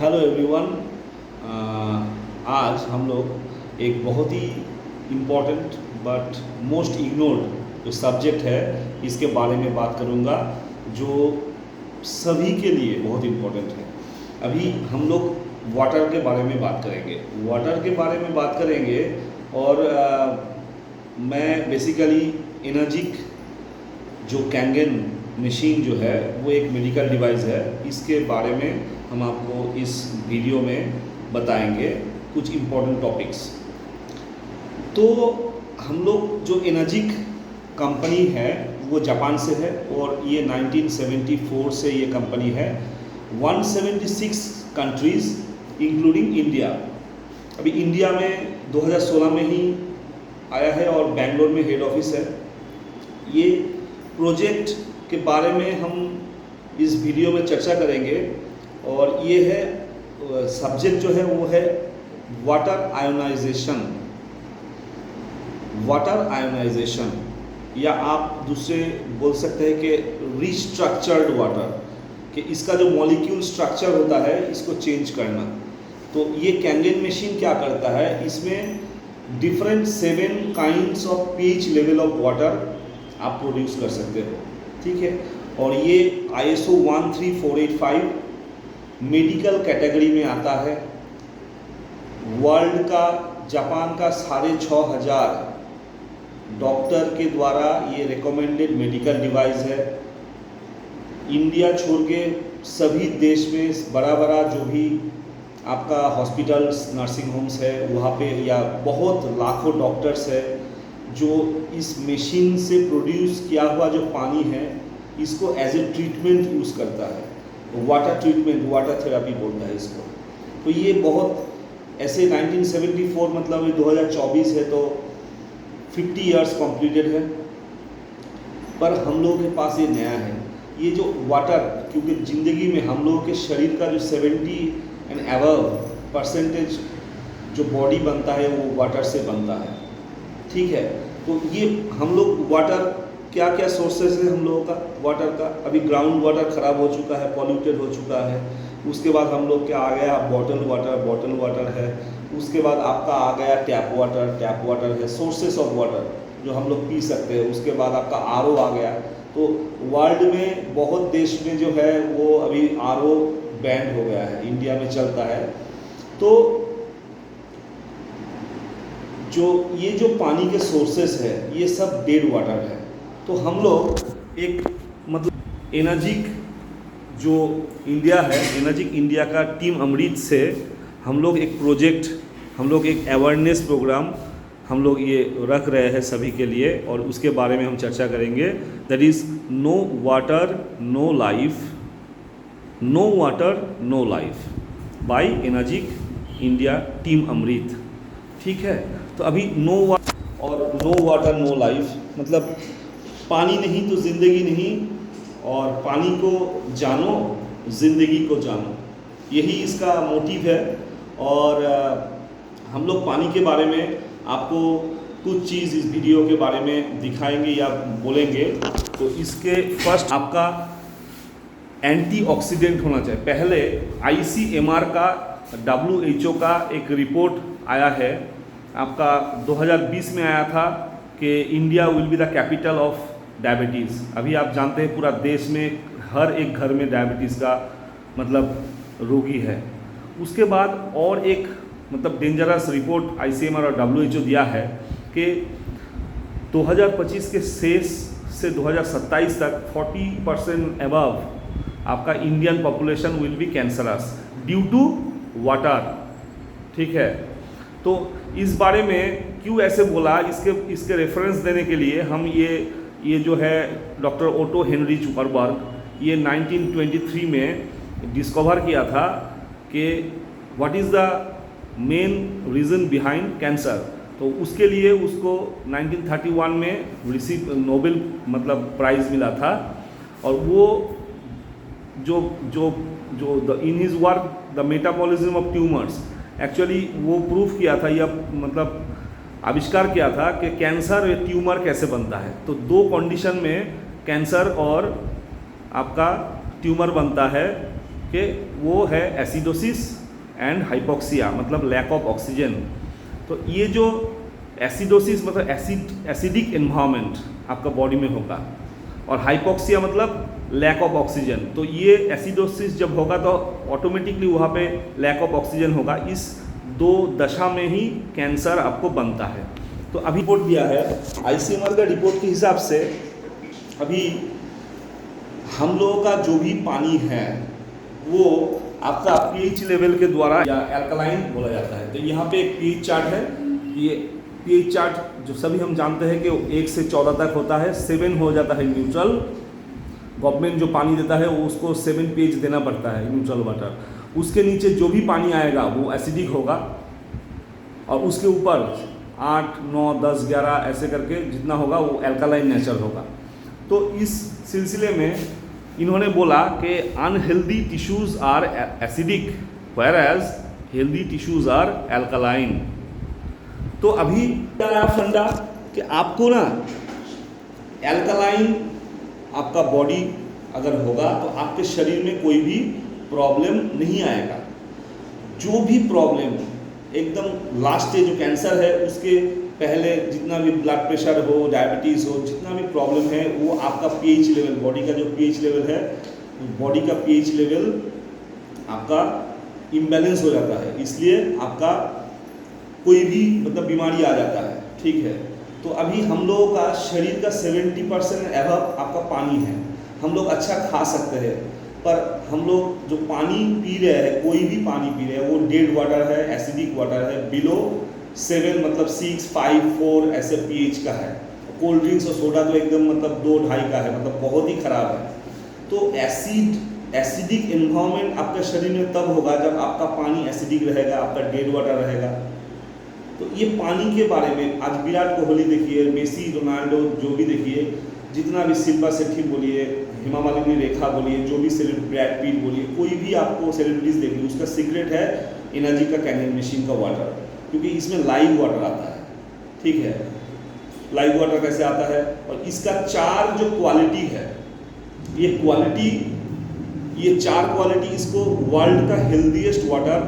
Hello everyone. आज हम लोग एक बहुत ही इम्पोर्टेंट बट मोस्ट इग्नोर्ड जो सब्जेक्ट है इसके बारे में बात करूँगा, जो सभी के लिए बहुत इम्पोर्टेंट है। अभी हम लोग वाटर के बारे में बात करेंगे, और मैं बेसिकली एनर्जिक जो कैंगन मशीन जो है वो एक मेडिकल डिवाइस है, इसके बारे में हम आपको इस वीडियो में बताएंगे कुछ इम्पोर्टेंट टॉपिक्स। तो हम लोग जो एनर्जिक कंपनी है वो जापान से है और ये 1974 से ये कंपनी है। 176 कंट्रीज़ इंक्लूडिंग इंडिया। अभी इंडिया में 2016 में ही आया है और बेंगलोर में हेड ऑफिस है। ये प्रोजेक्ट के बारे में हम इस वीडियो में चर्चा करेंगे और ये है सब्जेक्ट जो है वो है वाटर आयोनाइजेशन, या आप दूसरे बोल सकते हैं कि रिस्ट्रक्चर्ड वाटर, कि इसका जो मॉलिक्यूल स्ट्रक्चर होता है इसको चेंज करना। तो ये कैंगन मशीन क्या करता है, इसमें different 7 kinds of pH level of water आप प्रोड्यूस कर सकते हो, ठीक है। और ये ISO 13485 मेडिकल कैटेगरी में आता है। वर्ल्ड का, जापान का 6500 डॉक्टर के द्वारा ये रिकमेंडेड मेडिकल डिवाइस है। इंडिया छोड़ के सभी देश में बड़ा बड़ा जो भी आपका हॉस्पिटल्स, नर्सिंग होम्स है वहाँ पे, या बहुत लाखों डॉक्टर्स है जो इस मशीन से प्रोड्यूस किया हुआ जो पानी है इसको एज ए ट्रीटमेंट यूज़ करता है। वाटर ट्रीटमेंट, वाटर थेरेपी बोलता है इसको। तो ये बहुत ऐसे 1974 मतलब ये 2024 है तो 50 इयर्स कंप्लीटेड है, पर हम लोगों के पास ये नया है। ये जो वाटर, क्योंकि ज़िंदगी में हम लोगों के शरीर का जो 70 एंड अबव परसेंटेज जो बॉडी बनता है वो वाटर से बनता है, ठीक है। तो ये हम लोग वाटर, क्या क्या सोर्सेस है हम लोगों का वाटर का। अभी ग्राउंड वाटर ख़राब हो चुका है, पॉल्यूटेड हो चुका है। उसके बाद हम लोग क्या आ गया, बॉटल वाटर है। उसके बाद आपका आ गया टैप वाटर है, सोर्सेस ऑफ वाटर जो हम लोग पी सकते हैं। उसके बाद आपका RO आ गया। तो वर्ल्ड में बहुत देश में जो है वो अभी RO बैन हो गया है, इंडिया में चलता है। तो ये जो पानी के सोर्सेस है ये सब डेड वाटर है। तो हम लोग एक मतलब एनर्जिक जो इंडिया है, एनर्जिक इंडिया का टीम अमृत से हम लोग एक प्रोजेक्ट, हम लोग एक अवेयरनेस प्रोग्राम हम लोग ये रख रहे हैं सभी के लिए, और उसके बारे में हम चर्चा करेंगे। That is no water no life by energic India team Amrit, ठीक है। तो अभी नो वाटर नो लाइफ मतलब पानी नहीं तो ज़िंदगी नहीं, और पानी को जानो ज़िंदगी को जानो, यही इसका मोटिव है। और हम लोग पानी के बारे में आपको कुछ चीज़ इस वीडियो के बारे में दिखाएंगे या बोलेंगे। तो इसके फर्स्ट आपका एंटीऑक्सीडेंट होना चाहिए। पहले ICMR का, WHO का एक रिपोर्ट आया है आपका 2020 में आया था कि India will be the capital of diabetes. अभी आप जानते हैं पूरा देश में हर एक घर में डायबिटीज़ का मतलब रोगी है। उसके बाद और एक मतलब डेंजरस रिपोर्ट ICMR और WHO दिया है कि 2025 के शेष से 2027 तक 40% अबव आपका Indian population will be cancerous due to water, ठीक है। तो इस बारे में क्यों ऐसे बोला, इसके रेफरेंस देने के लिए हम ये जो है डॉक्टर ओटो हेनरी चुकरबर्ग ये 1923 में डिस्कवर किया था कि what is the main reason behind cancer. तो उसके लिए उसको 1931 में नोबेल मतलब प्राइज़ मिला था। और वो जो in his work the metabolism of tumours, actually वो प्रूफ किया था, या मतलब आविष्कार किया था कि कैंसर या ट्यूमर कैसे बनता है। तो 2 कंडीशन में कैंसर और आपका ट्यूमर बनता है। कि वो है एसिडोसिस एंड हाइपोक्सिया, मतलब लैक ऑफ ऑक्सीजन। तो ये जो एसिडोसिस मतलब एसिडिक एनवायरनमेंट आपका बॉडी में होगा, और हाइपोक्सिया मतलब लैक ऑफ ऑक्सीजन। तो ये एसिडोसिस जब होगा तो ऑटोमेटिकली वहाँ पे लैक ऑफ ऑक्सीजन होगा। इस दो दशा में ही कैंसर आपको बनता है। तो अभी रिपोर्ट दिया है आईसीएमआर का रिपोर्ट के हिसाब से, अभी हम लोगों का जो भी पानी है वो आपका पीएच लेवल के द्वारा या एल्कलाइन बोला जाता है। तो यहाँ पे एक पीएच चार्ट है। ये पीएच चार्ट जो सभी हम जानते हैं कि 1 से 14 तक होता है, 7 हो जाता है न्यूट्रल। गवर्नमेंट जो पानी देता है वो उसको 7 पीएच देना पड़ता है न्यूट्रल वाटर। उसके नीचे जो भी पानी आएगा वो एसिडिक होगा, और उसके ऊपर 8, 9, 10, 11 ऐसे करके जितना होगा वो एल्कालाइन नेचर होगा। तो इस सिलसिले में इन्होंने बोला कि unhealthy tissues are acidic whereas healthy tissues are alkaline. तो अभी क्या फंडा कि आपको ना एल्कालाइन आपका बॉडी अगर होगा तो आपके शरीर में कोई भी प्रॉब्लम नहीं आएगा। जो भी प्रॉब्लम एकदम लास्ट स्टेज जो कैंसर है उसके पहले जितना भी ब्लड प्रेशर हो, डायबिटीज़ हो, जितना भी प्रॉब्लम है वो आपका पीएच लेवल, बॉडी का जो पीएच लेवल है, बॉडी का पीएच लेवल आपका इम्बैलेंस हो जाता है, इसलिए आपका कोई भी मतलब बीमारी आ जाता है। ठीक है, तो अभी हम लोगों का शरीर का 70% एबव आपका पानी है। हम लोग अच्छा खा सकते हैं, पर हम लोग जो पानी पी रहे हैं, कोई भी पानी पी रहे हैं वो डेड वाटर है, एसिडिक वाटर है, बिलो 7 मतलब 6, 5, 4 ऐसे पीएच का है। कोल्ड ड्रिंक्स और सोडा तो एकदम मतलब 2, 2.5 का है, मतलब बहुत ही खराब है। तो एसिडिक एनवायरनमेंट आपके शरीर में तब होगा जब आपका पानी एसिडिक रहेगा, आपका डेड वाटर रहेगा। तो ये पानी के बारे में आज विराट कोहली देखिए, मेसी, रोनाल्डो, जो भी देखिए, जितना भी शिल्पा शेट्टी बोलिए, हेमा मालिनी, रेखा बोलिए, जो भी सेलिब्रिटी, ब्रैड पीट बोलिए, कोई भी आपको सेलिब्रिटीज देखिए, उसका सीक्रेट है एनर्जी का कैनियन मशीन का वाटर, क्योंकि इसमें लाइव वाटर आता है। ठीक है, लाइव वाटर कैसे आता है, और इसका 4 जो क्वालिटी है, ये 4 क्वालिटी इसको वर्ल्ड का हेल्दीएस्ट वाटर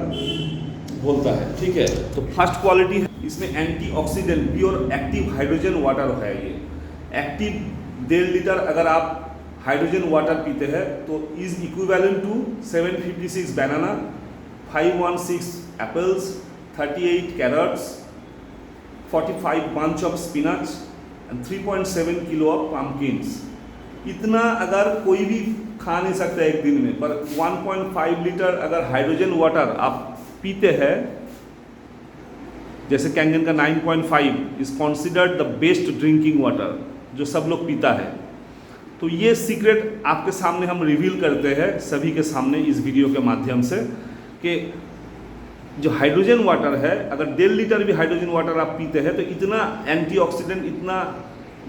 बोलता है। ठीक है, तो फर्स्ट क्वालिटी है इसमें antioxidant pure active hydrogen water है। ये एक्टिव 1.5 लीटर अगर आप हाइड्रोजन वाटर पीते हैं तो is equivalent to 756 banana, 516 apples, 38 carrots, 45 bunch of spinach and 3.7 kilo of pumpkins. इतना अगर कोई भी खा नहीं सकता एक दिन में, पर 1.5 लीटर अगर हाइड्रोजन वाटर आप पीते हैं, जैसे कैंगन का 9.5 is considered the best drinking water, जो सब लोग पीता है। तो ये सीक्रेट आपके सामने हम रिवील करते हैं सभी के सामने इस वीडियो के माध्यम से, कि जो हाइड्रोजन वाटर है, अगर 1.5 लीटर भी हाइड्रोजन वाटर आप पीते हैं तो इतना एंटीऑक्सीडेंट, इतना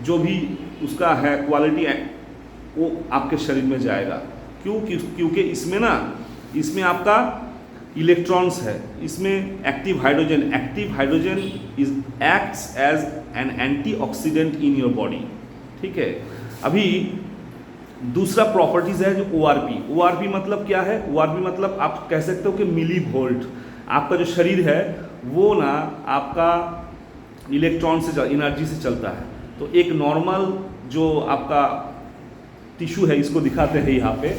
जो भी उसका है क्वालिटी वो आपके शरीर में जाएगा। क्योंकि इसमें आपका इलेक्ट्रॉन्स है, इसमें active hydrogen is acts as an antioxidant in your body. ठीक है, अभी दूसरा प्रॉपर्टीज है जो ORP मतलब क्या है? ORP मतलब आप कह सकते हो कि मिली वोल्ट। आपका जो शरीर है वो ना आपका इलेक्ट्रॉन से एनर्जी से चलता है। तो एक नॉर्मल जो आपका टिश्यू है, इसको दिखाते हैं यहाँ पे,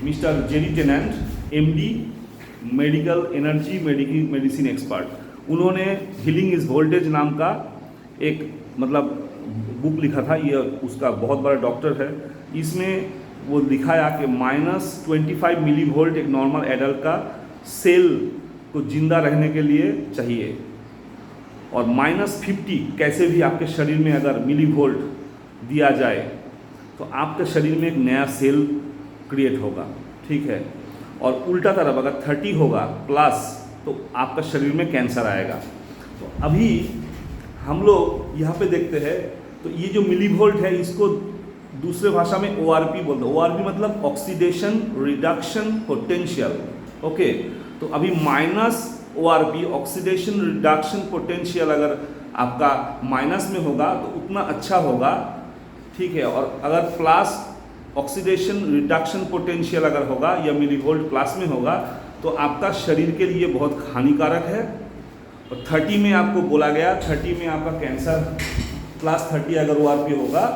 mister Jerry Tennant, MD, medical energy medicine expert. उन्होंने हीलिंग इज वोल्टेज नाम का एक मतलब बुक लिखा था, ये उसका बहुत बड़ा डॉक्टर है। इसमें वो दिखाया कि -25 मिली वोल्ट एक नॉर्मल एडल्ट का सेल को जिंदा रहने के लिए चाहिए, और -50 कैसे भी आपके शरीर में अगर मिली वोल्ट दिया जाए तो आपके शरीर में एक नया सेल क्रिएट होगा। ठीक है, और उल्टा तरफ अगर 30 होगा प्लस तो आपका शरीर में कैंसर आएगा। तो अभी हम लोग यहाँ पे देखते हैं, तो ये जो मिली वोल्ट है इसको दूसरे भाषा में ORP बोलते हैं। ORP मतलब ऑक्सीडेशन रिडक्शन पोटेंशियल। ओके, तो अभी ORP ऑक्सीडेशन रिडक्शन पोटेंशियल अगर आपका माइनस में होगा तो उतना अच्छा होगा। ठीक है, और अगर प्लस ऑक्सीडेशन रिडक्शन पोटेंशियल अगर होगा या मिलीवोल्ट क्लास में होगा तो आपका शरीर के लिए बहुत हानिकारक है। और 30 में आपको बोला गया, 30 में आपका कैंसर क्लास 30 अगर ORP होगा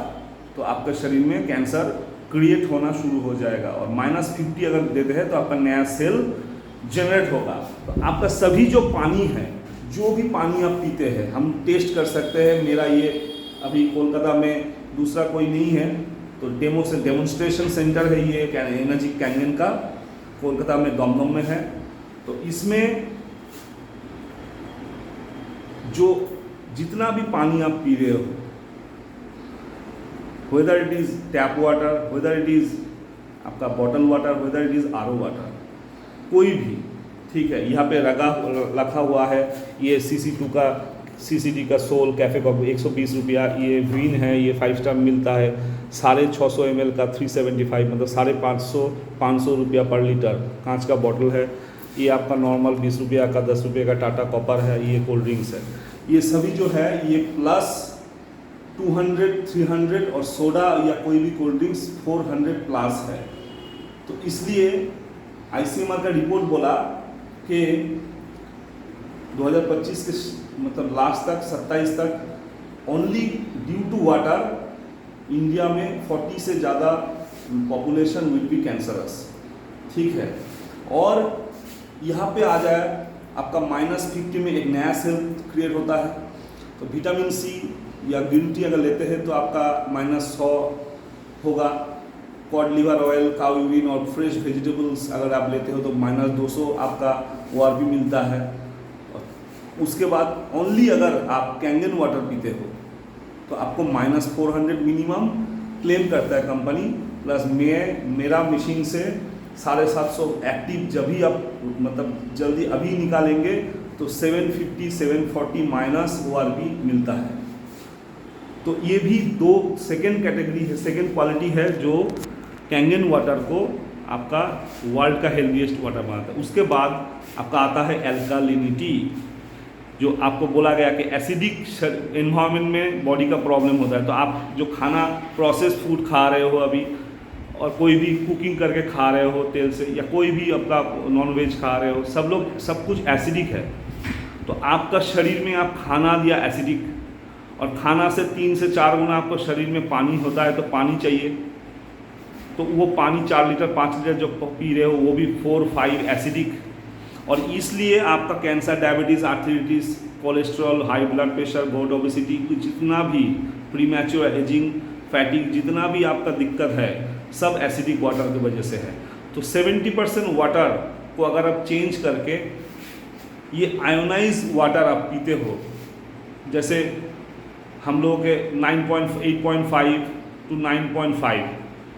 तो आपके शरीर में कैंसर क्रिएट होना शुरू हो जाएगा। और -50 अगर देते हैं तो आपका नया सेल जनरेट होगा। तो आपका सभी जो पानी है, जो भी पानी आप पीते हैं, हम टेस्ट कर सकते हैं। मेरा ये अभी कोलकाता में दूसरा कोई नहीं है तो डेमोन्स्ट्रेशन सेंटर है ये एनर्जी कैंगन का, कोलकाता में दमदम में है। तो इसमें जो जितना भी पानी आप पी रहे हो, whether it is tap water, whether it is आपका bottle water, whether it is RO water, कोई भी ठीक है। यहाँ पे रखा हुआ है ये CCD का सोल कैफ़े कप 120 रुपया, ये विन है, ये 5 स्टार मिलता है। 650 ml का 375 मतलब 550 रुपया पर लीटर कांच का बॉटल है। ये आपका नॉर्मल 20 रुपया का 10 रुपये का टाटा कॉपर है। ये कोल्ड ड्रिंक्स है। ये सभी जो है ये प्लस 200, 300 और सोडा या कोई भी कोल्ड ड्रिंक्स 400 प्लस है। तो इसलिए ICMR का रिपोर्ट बोला कि 2025 के मतलब लास्ट तक 27 तक only due to water India में 40 से ज़्यादा पॉपुलेशन विल बी कैंसरस, ठीक है। और यहाँ पे आ जाए आपका -50 में एक नया सेल क्रिएट होता है। तो विटामिन C या ग्रीन टी अगर लेते हैं तो आपका -100 होगा। Cod liver oil, cow urine और फ्रेश वेजिटेबल्स अगर आप लेते हो तो -200 आपका ORP मिलता है। उसके बाद ओनली अगर आप कैंगन वाटर पीते हो तो आपको -400 मिनिमम क्लेम करता है कंपनी। प्लस मेरा मशीन से 750 एक्टिव जब भी आप मतलब जल्दी अभी निकालेंगे तो 750, 740 माइनस ORP मिलता है। तो ये भी दो सेकेंड कैटेगरी है, सेकेंड क्वालिटी है जो कैंगन वाटर को आपका वर्ल्ड का हेल्दीएस्ट वाटर बनाता है। उसके बाद आपका आता है एल्कालिनिटी, जो आपको बोला गया कि एसिडिक एनवायरनमेंट में बॉडी का प्रॉब्लम होता है। तो आप जो खाना प्रोसेस फूड खा रहे हो अभी और कोई भी कुकिंग करके खा रहे हो तेल से, या कोई भी आपका नॉन वेज खा रहे हो, सब कुछ एसिडिक है। तो आपका शरीर में आप खाना दिया एसिडिक, और खाना से 3 से 4 गुना आपको शरीर में पानी होता है। तो पानी चाहिए, तो वो पानी 4 लीटर 5 लीटर जो पी रहे हो वो भी 4-5 एसिडिक। और इसलिए आपका cancer, diabetes, arthritis, cholesterol, high blood pressure, gout obesity, जितना भी प्रीमैच्योर एजिंग, फैटिक, जितना भी आपका दिक्कत है सब एसिडिक वाटर की वजह से है। तो 70% वाटर को अगर आप चेंज करके ये आयोनाइज वाटर आप पीते हो, जैसे हम लोग के 8.5 to 9.5,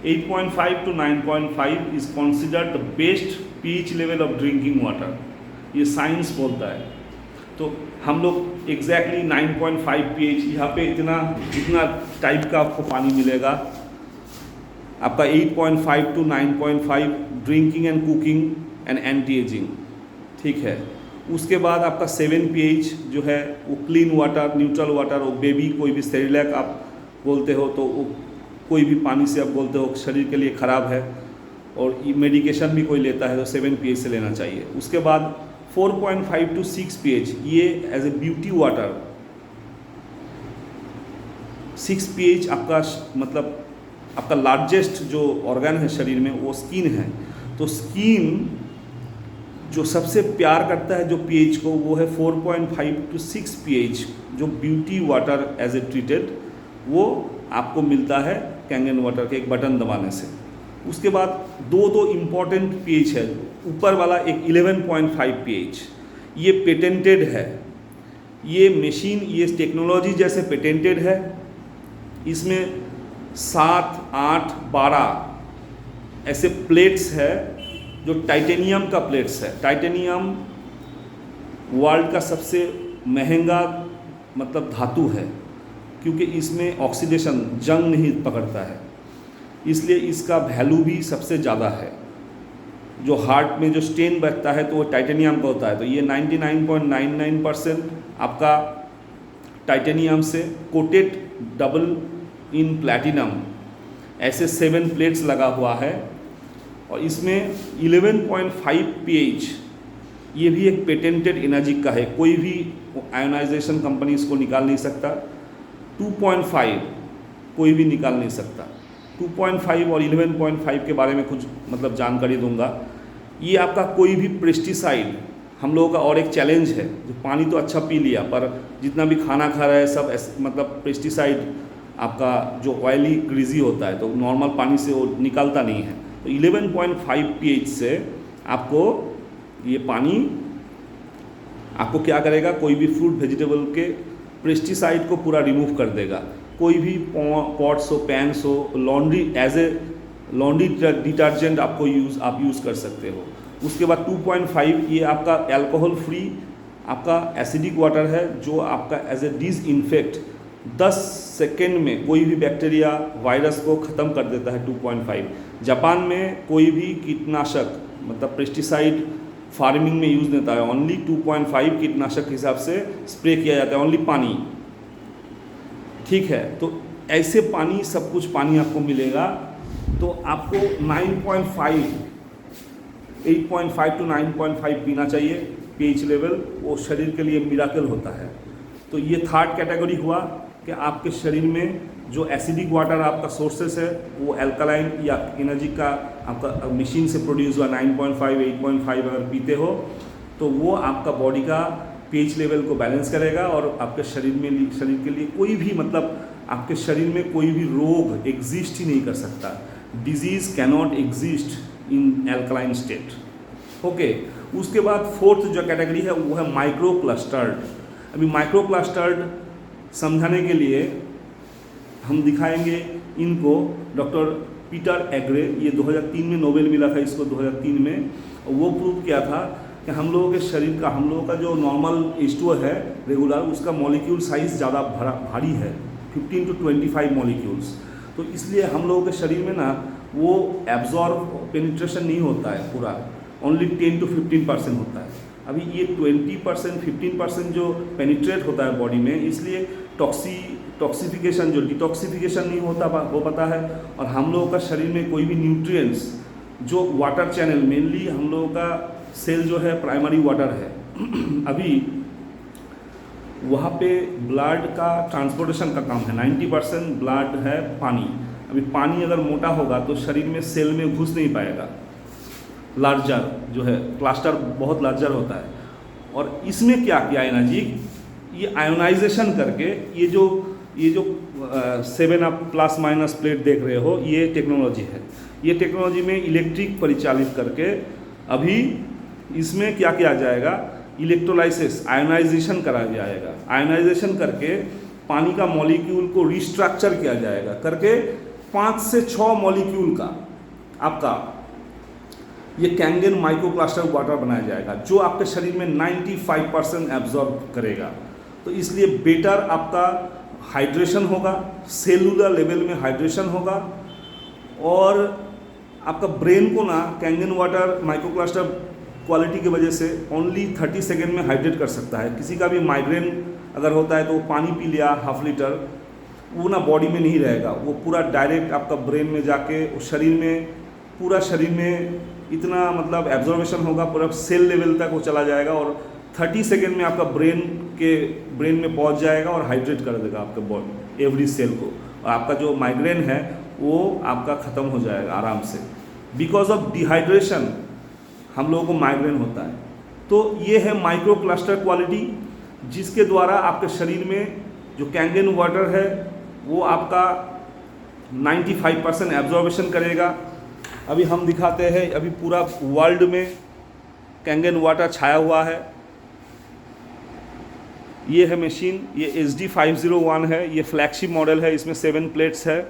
8.5 to 9.5 is considered the best pH level of drinking water, ये साइंस बोलता है। तो हम लोग एग्जैक्टली 9.5 pH, यहाँ पे इतना टाइप का आपको पानी मिलेगा। आपका 8.5 to 9.5 drinking and cooking and anti ageing, ठीक है। उसके बाद आपका 7 pH जो है वो क्लीन वाटर, न्यूट्रल वाटर, वो बेबी कोई भी सेरिलैक आप बोलते हो तो वो कोई भी पानी से आप बोलते हो शरीर के लिए ख़राब है, और मेडिकेशन भी कोई लेता है तो 7 pH से लेना चाहिए। उसके बाद 4.5 to 6 pH ये as a beauty water. 6 pH आपका मतलब आपका लार्जेस्ट जो ऑर्गन है शरीर में वो स्किन है। तो स्किन जो सबसे प्यार करता है जो pH को वो है 4.5 to 6 pH, जो beauty water as a treated वो आपको मिलता है कैंगन वाटर के एक बटन दबाने से। उसके बाद दो इम्पॉर्टेंट pH है। ऊपर वाला एक 11.5 pH, ये पेटेंटेड है। ये मशीन, ये टेक्नोलॉजी जैसे पेटेंटेड है। इसमें 7, 8, 12 ऐसे प्लेट्स है जो टाइटेनियम का प्लेट्स है। टाइटेनियम वर्ल्ड का सबसे महंगा मतलब धातु है, क्योंकि इसमें ऑक्सीडेशन, जंग नहीं पकड़ता है, इसलिए इसका वैल्यू भी सबसे ज़्यादा है। जो हार्ट में जो स्टेन बैठता है तो वो टाइटेनियम का होता है। तो ये 99.99% आपका टाइटेनियम से कोटेड, डबल इन प्लैटिनम ऐसे 7 प्लेट्स लगा हुआ है और इसमें 11.5 pH, ये भी एक पेटेंटेड एनर्जिक का है, कोई भी आयोनाइजेशन कंपनी इसको निकाल नहीं सकता। 2.5 कोई भी निकाल नहीं सकता। 2.5 और 11.5 के बारे में कुछ मतलब जानकारी दूंगा। ये आपका कोई भी पेस्टिसाइड, हम लोगों का और एक चैलेंज है, जो पानी तो अच्छा पी लिया पर जितना भी खाना खा रहा है सब मतलब पेस्टिसाइड आपका जो ऑयली ग्रीजी होता है तो नॉर्मल पानी से वो निकलता नहीं है। तो 11.5 pH से आपको ये पानी आपको क्या करेगा, कोई भी फ्रूट वेजिटेबल के पेस्टिसाइड को पूरा रिमूव कर देगा। कोई भी पॉट्स हो, पैन्स हो, laundry as a laundry detergent आपको आप यूज़ कर सकते हो। उसके बाद 2.5 ये आपका अल्कोहल फ्री आपका एसिडिक वाटर है, जो आपका एज ए डिसइंफेक्ट 10 सेकेंड में कोई भी बैक्टीरिया वायरस को ख़त्म कर देता है। 2.5 जापान में कोई भी कीटनाशक मतलब पेस्टिसाइड फार्मिंग में यूज़ नहीं होता है, ओनली 2.5 कीटनाशक के हिसाब से स्प्रे किया जाता है, ओनली पानी, ठीक है। तो ऐसे पानी, सब कुछ पानी आपको मिलेगा। तो आपको 8.5 to 9.5 पीना चाहिए pH लेवल, वो शरीर के लिए मिराकल होता है। तो ये थर्ड कैटेगरी हुआ कि आपके शरीर में जो एसिडिक वाटर आपका सोर्सेस है वो अल्कलाइन या एनर्जी का आपका मशीन से प्रोड्यूस हुआ 9.5 8.5 अगर पीते हो तो वो आपका बॉडी का pH लेवल को बैलेंस करेगा और आपके शरीर के लिए कोई भी मतलब आपके शरीर में कोई भी रोग एग्जिस्ट ही नहीं कर सकता। Disease cannot exist in alkaline state. Okay, उसके बाद फोर्थ जो कैटेगरी है वो है माइक्रो क्लस्टर्ड। अभी माइक्रो क्लस्टर्ड समझाने के लिए हम दिखाएंगे इनको डॉक्टर पीटर एग्रे, ये 2003 में नोबेल मिला था इसको 2003 में। वो प्रूव किया था कि हम लोगों के शरीर का, हम लोगों का जो नॉर्मल H2O है रेगुलर, उसका मॉलिक्यूल साइज़ ज़्यादा भारी है, 15 to 25 मॉलिक्यूल्स। तो इसलिए हम लोगों के शरीर में ना वो एब्जॉर्ब पेनिट्रेशन नहीं होता है पूरा, ओनली 10 to 15% होता है। अभी ये 20% 15% जो पेनिट्रेट होता है बॉडी में, इसलिए टॉक्सिफिकेशन जो डिटॉक्सिफिकेशन नहीं होता हो पाता है। और हम लोगों का शरीर में कोई भी न्यूट्रिएंट्स जो वाटर चैनल, मेनली हम लोगों का सेल जो है प्राइमरी वाटर है अभी वहाँ पे ब्लड का ट्रांसपोर्टेशन का काम है। 90% ब्लड है पानी। अभी पानी अगर मोटा होगा तो शरीर में सेल में घुस नहीं पाएगा, लार्जर जो है क्लस्टर बहुत लार्जर होता है। और इसमें क्या किया एनर्जी, ये आयोनाइजेशन करके ये जो 7 आप प्लस माइनस प्लेट देख रहे हो, ये टेक्नोलॉजी है। ये टेक्नोलॉजी में इलेक्ट्रिक परिचालित करके अभी इसमें क्या किया जाएगा, इलेक्ट्रोलाइसिस आयोनाइजेशन करा जाएगा। आयोनाइजेशन करके पानी का मॉलिक्यूल को रिस्ट्रक्चर किया जाएगा करके 5 से 6 मॉलिक्यूल का आपका ये कैंगन माइक्रोक्लस्टर वाटर बनाया जाएगा, जो आपके शरीर में 95% एब्जॉर्ब करेगा। तो इसलिए बेटर आपका हाइड्रेशन होगा, सेलुलर लेवल में हाइड्रेशन होगा। और आपका ब्रेन को ना कैंगन वाटर माइक्रोक्लस्टर क्वालिटी की वजह से ओनली 30 सेकेंड में हाइड्रेट कर सकता है। किसी का भी माइग्रेन अगर होता है तो वो पानी पी लिया ½ लीटर, वो ना बॉडी में नहीं रहेगा, वो पूरा डायरेक्ट आपका ब्रेन में जाके शरीर में, पूरा शरीर में इतना मतलब एब्जॉर्बेशन होगा, पूरा सेल लेवल तक वो चला जाएगा और 30 सेकेंड में आपका ब्रेन में पहुंच जाएगा और हाइड्रेट कर देगा आपके बॉडी एवरी सेल को। और आपका जो माइग्रेन है वो आपका ख़त्म हो जाएगा आराम से। बिकॉज ऑफ डिहाइड्रेशन हम लोगों को माइग्रेन होता है। तो ये है माइक्रो क्लस्टर क्वालिटी, जिसके द्वारा आपके शरीर में जो कैंगन वाटर है वो आपका 95% एब्जॉर्बेशन करेगा। अभी हम दिखाते हैं, अभी पूरा वर्ल्ड में कैंगन वाटर छाया हुआ है। ये है मशीन, ये HD501 है, ये फ्लैगशिप मॉडल है, इसमें 7 प्लेट्स है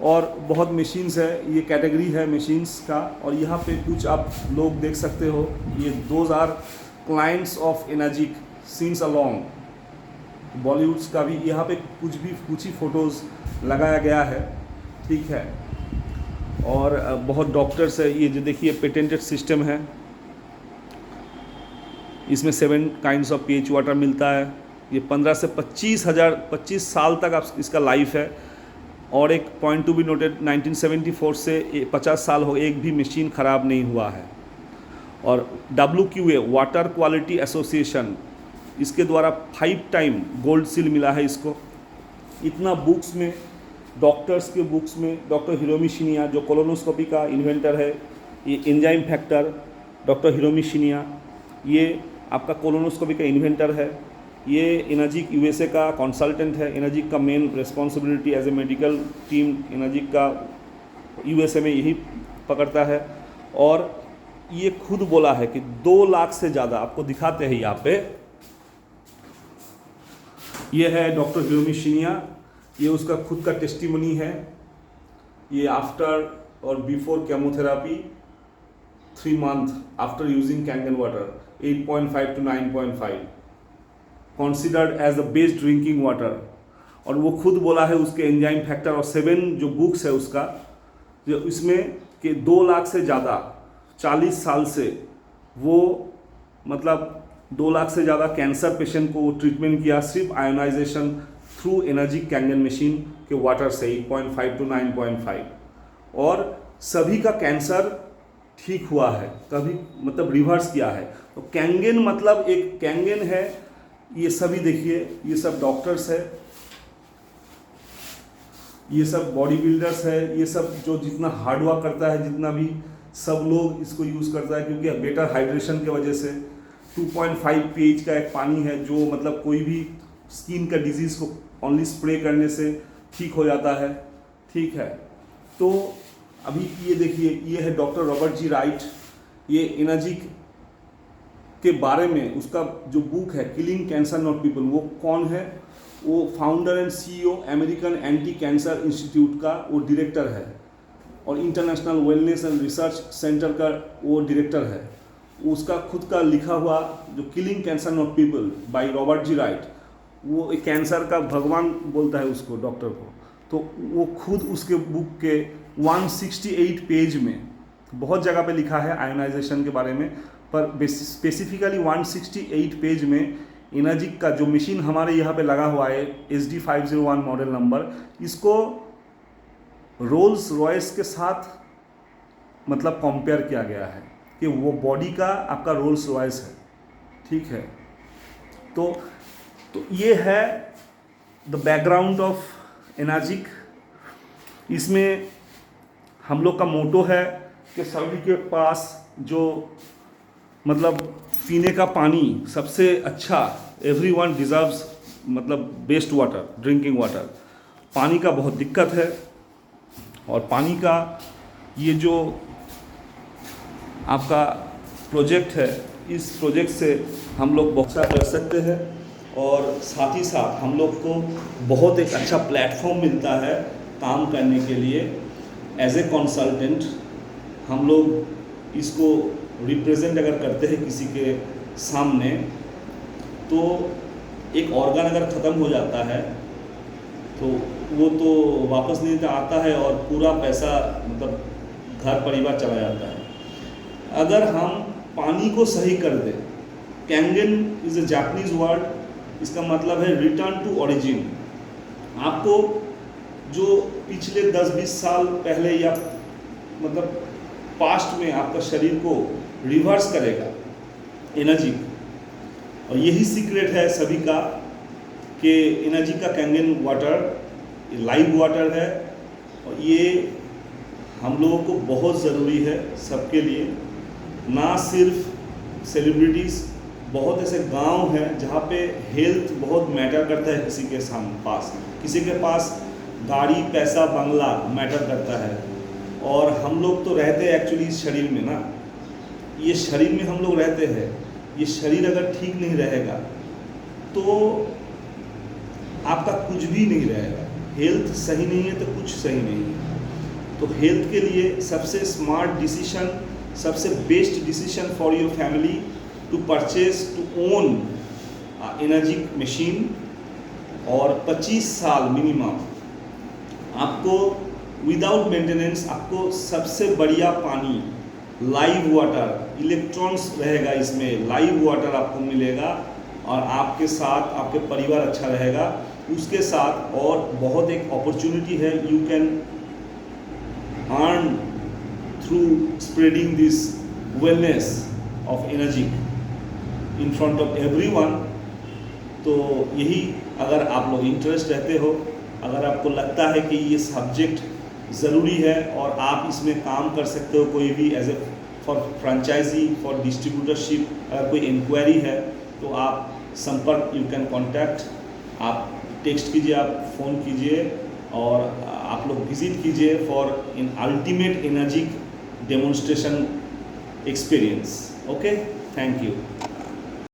और बहुत मशीन्स है। ये कैटेगरी है मशीन्स का। और यहाँ पे कुछ आप लोग देख सकते हो, ये those are clients of Enagic scenes along Bollywoods का भी यहाँ पे कुछ ही फोटोज़ लगाया गया है, ठीक है। और बहुत डॉक्टर्स है। ये जो देखिए पेटेंटेड सिस्टम है, इसमें 7 काइंड्स ऑफ pH वाटर मिलता है। ये 15 से 25 साल तक आप इसका लाइफ है। और एक पॉइंट टू बी नोटेड, 1974 से 50 साल हो एक भी मशीन ख़राब नहीं हुआ है। और WQA वाटर क्वालिटी एसोसिएशन, इसके द्वारा 5 टाइम गोल्ड सील मिला है इसको। इतना बुक्स में, डॉक्टर्स के बुक्स में, डॉक्टर हिरोमी शिनिया जो कोलोनोस्कोपी का इन्वेंटर है, ये enzyme factor doctor Hiromi Shinya, ये आपका कोलोनोस्कोपी का इन्वेंटर है। ये एनर्जिक USA का कंसल्टेंट है। एनर्जिक का main responsibility as a medical team Enagic का USA में यही पकड़ता है। और ये खुद बोला है कि 2 लाख से ज़्यादा, आपको दिखाते हैं यहाँ पे, ये है डॉक्टर हिरोमी शिनिया, ये उसका खुद का टेस्टिमनी है। ये आफ्टर और before chemotherapy 3 month after using Kangen water 8.5 to 9.5 considered as the best drinking water। और वो खुद बोला है उसके एंजाइम फैक्टर और 7 जो बुक्स है उसका, जो इसमें कि 2 लाख से ज़्यादा 40 साल से वो मतलब 2 लाख से ज़्यादा कैंसर पेशेंट को ट्रीटमेंट किया सिर्फ ionization through Enagic Kangen machine के वाटर से 8.5 to 9.5। और सभी का कैंसर ठीक हुआ है, कभी मतलब रिवर्स किया है। तो कैंगन मतलब एक कैंगन है, ये सभी देखिए, ये सब डॉक्टर्स है, ये सब बॉडी बिल्डर्स है, ये सब जो जितना हार्ड वर्क करता है, जितना भी सब लोग इसको यूज़ करता है, क्योंकि बेटर हाइड्रेशन की वजह से 2.5 pH का एक पानी है जो मतलब कोई भी स्किन का डिजीज़ को ओनली स्प्रे करने से ठीक हो जाता है। ठीक है, तो अभी ये देखिए, ये है डॉक्टर रॉबर्ट जी राइट। ये एनर्जिक के बारे में उसका जो बुक है किलिंग कैंसर नॉट पीपल, वो कौन है? वो founder and CEO American anti cancer institute का वो डायरेक्टर है, और international wellness and research centre का वो डायरेक्टर है। उसका खुद का लिखा हुआ जो killing cancer not people by Robert G Wright, वो एक कैंसर का भगवान बोलता है उसको, डॉक्टर को। तो वो खुद उसके बुक के 168 पेज में बहुत जगह पे लिखा है आयोनाइजेशन के बारे में, पर स्पेसिफिकली 168 पेज में एनर्जिक का जो मशीन हमारे यहाँ पे लगा हुआ है SD501 मॉडल नंबर, इसको रोल्स रॉयस के साथ मतलब कंपेयर किया गया है कि वो बॉडी का आपका रोल्स रॉयस है। ठीक है, तो ये है द बैकग्राउंड ऑफ एनर्जिक। इसमें हम लोग का मोटो है कि सभी के पास जो मतलब पीने का पानी सबसे अच्छा, एवरीवन डिजर्व्स मतलब बेस्ट वाटर, ड्रिंकिंग वाटर। पानी का बहुत दिक्कत है, और पानी का ये जो आपका प्रोजेक्ट है, इस प्रोजेक्ट से हम लोग बहुत अच्छा कर सकते हैं, और साथ ही साथ हम लोग को बहुत एक अच्छा प्लेटफॉर्म मिलता है काम करने के लिए। एज ए कंसल्टेंट हम लोग इसको रिप्रेजेंट अगर करते हैं किसी के सामने, तो एक ऑर्गन अगर ख़त्म हो जाता है तो वो तो वापस नहीं आता है, और पूरा पैसा मतलब घर परिवार चला जाता है। अगर हम पानी को सही कर दें, Kangen is a Japanese word, इसका मतलब है रिटर्न टू ओरिजिन। आपको जो पिछले 10-20 साल पहले या मतलब पास्ट में आपका शरीर को रिवर्स करेगा एनर्जी, और यही सीक्रेट है सभी का कि एनर्जी का कैंगन वाटर लाइव वाटर है, और ये हम लोगों को बहुत ज़रूरी है सबके लिए, ना सिर्फ सेलिब्रिटीज़। बहुत ऐसे गांव हैं जहाँ पे हेल्थ बहुत मैटर करता है, किसी के पास गाड़ी पैसा बंगला मैटर करता है, और हम लोग तो रहते हैं एक्चुअली इस शरीर में ना, ये शरीर में हम लोग रहते हैं। ये शरीर अगर ठीक नहीं रहेगा तो आपका कुछ भी नहीं रहेगा। हेल्थ सही नहीं है तो कुछ सही नहीं है। तो हेल्थ के लिए सबसे स्मार्ट डिसीजन, सबसे best decision for your family to purchase to own energy machine, और 25 साल मिनिमम आपको विदाउट मेंटेनेंस आपको सबसे बढ़िया पानी, लाइव वाटर, इलेक्ट्रॉन्स रहेगा इसमें, लाइव वाटर आपको मिलेगा, और आपके साथ आपके परिवार अच्छा रहेगा। उसके साथ और बहुत एक अपॉर्चुनिटी है, you can earn through spreading this wellness of energy in front of everyone. तो यही, अगर आप लोग इंटरेस्ट रहते हो, अगर आपको लगता है कि ये सब्जेक्ट ज़रूरी है और आप इसमें काम कर सकते हो, कोई भी as a for franchise, for distributorship, अगर कोई इंक्वायरी है तो आप संपर्क, यू कैन कॉन्टैक्ट, आप टेक्स्ट कीजिए, आप फ़ोन कीजिए और आप लोग विज़िट कीजिए for in ultimate energy demonstration experience. Okay, thank you.